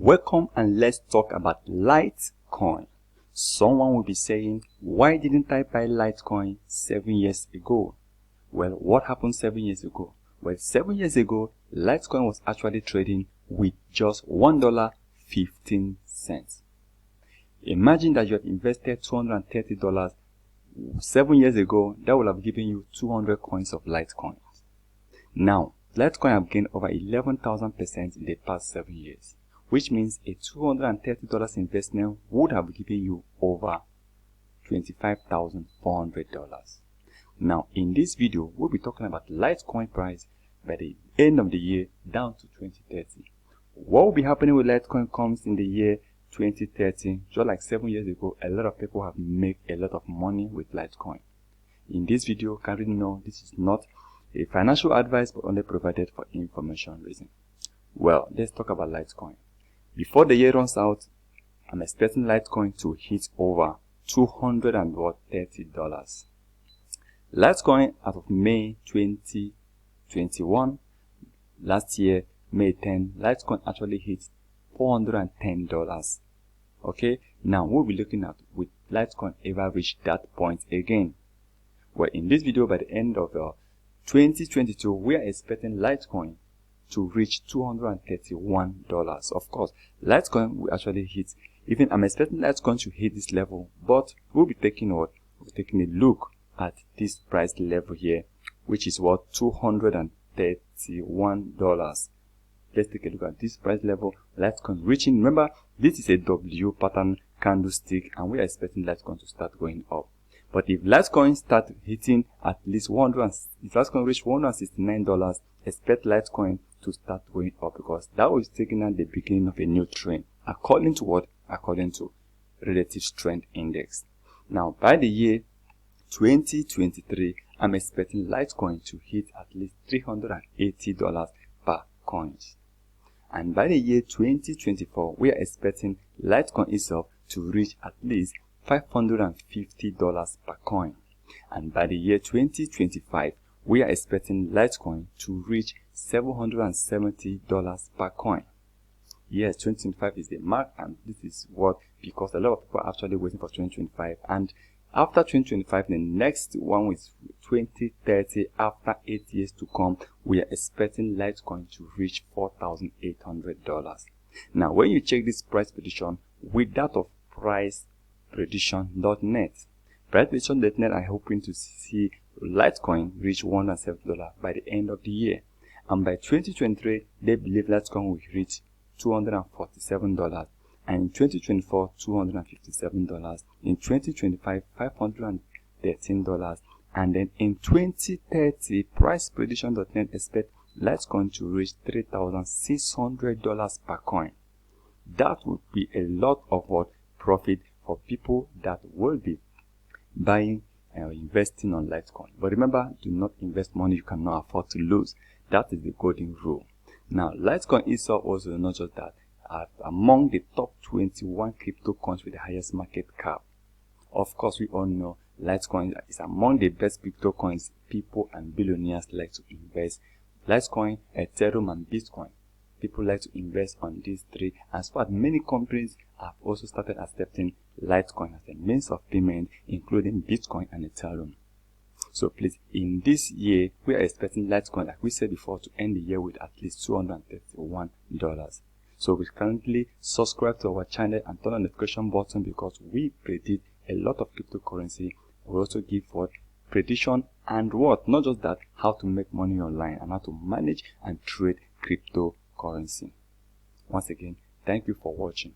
Welcome, and let's talk about Litecoin. Someone will be saying, why didn't I buy Litecoin 7 years ago? Well, what happened 7 years ago? Well, 7 years ago, Litecoin was actually trading with just $1.15. Imagine that you have invested $230 7 years ago. That would have given you 200 coins of Litecoin. Now, Litecoin have gained over 11,000% in the past 7 years, which means a $230 investment would have given you over $25,400. Now, in this video, we'll be talking about Litecoin price by the end of the year down to 2030. What will be happening with Litecoin comes in the year 2030. Just like 7 years ago, a lot of people have made a lot of money with Litecoin. In this video, kindly know this is not a financial advice but only provided for information reason. Well, let's talk about Litecoin. Before the year runs out, I'm expecting Litecoin to hit over $230. Litecoin as of May 2021, last year, May 10, Litecoin actually hit $410. Okay, now we'll be looking at will Litecoin ever reach that point again. Well, in this video, by the end of 2022, we are expecting Litecoin to reach $231. Of course, Litecoin will actually hit, even I'm expecting Litecoin to hit this level, but we'll be taking a look at this price level here, which is what, $231. Let's take a look at this price level. Litecoin reaching, remember, this is a W pattern candlestick, and we are expecting Litecoin to start going up. But if Litecoin start hitting at least if Litecoin reach $169, expect Litecoin to start going up, because that was taking at the beginning of a new trend. According to what? According to relative strength index. Now, by the year 2023, I'm expecting Litecoin to hit at least $380 per coin. And by the year 2024, we are expecting Litecoin itself to reach at least $550 per coin. And by the year 2025, we are expecting Litecoin to reach $770 per coin. Yes, 2025 is the mark, and this is what, because a lot of people are actually waiting for 2025. And after 2025, the next one is 2030. After 8 years to come, we are expecting Litecoin to reach $4,800. Now, when you check this price prediction with that of priceprediction.net, priceprediction.net are hoping to see Litecoin reach $170 by the end of the year. And by 2023, they believe Litecoin will reach $247. And in 2024, $257. In 2025, $513. And then in 2030, priceprediction.net expect Litecoin to reach $3,600 per coin. That would be a lot of profit for people that will be buying and investing on Litecoin. But remember, do not invest money you cannot afford to lose. That is the golden rule. Now, Litecoin itself also not just that, among the top 21 crypto coins with the highest market cap. Of course, we all know Litecoin is among the best crypto coins people and billionaires like to invest. Litecoin, Ethereum, and Bitcoin. People like to invest on these three. As far as many companies have also started accepting Litecoin as a means of payment, including Bitcoin and Ethereum. So please, in this year, we are expecting Litecoin, like we said before, to end the year with at least $231. So we currently subscribe to our channel and turn on the notification button, because we predict a lot of cryptocurrency. We also give prediction and not just that, how to make money online and how to manage and trade cryptocurrency. Once again, thank you for watching.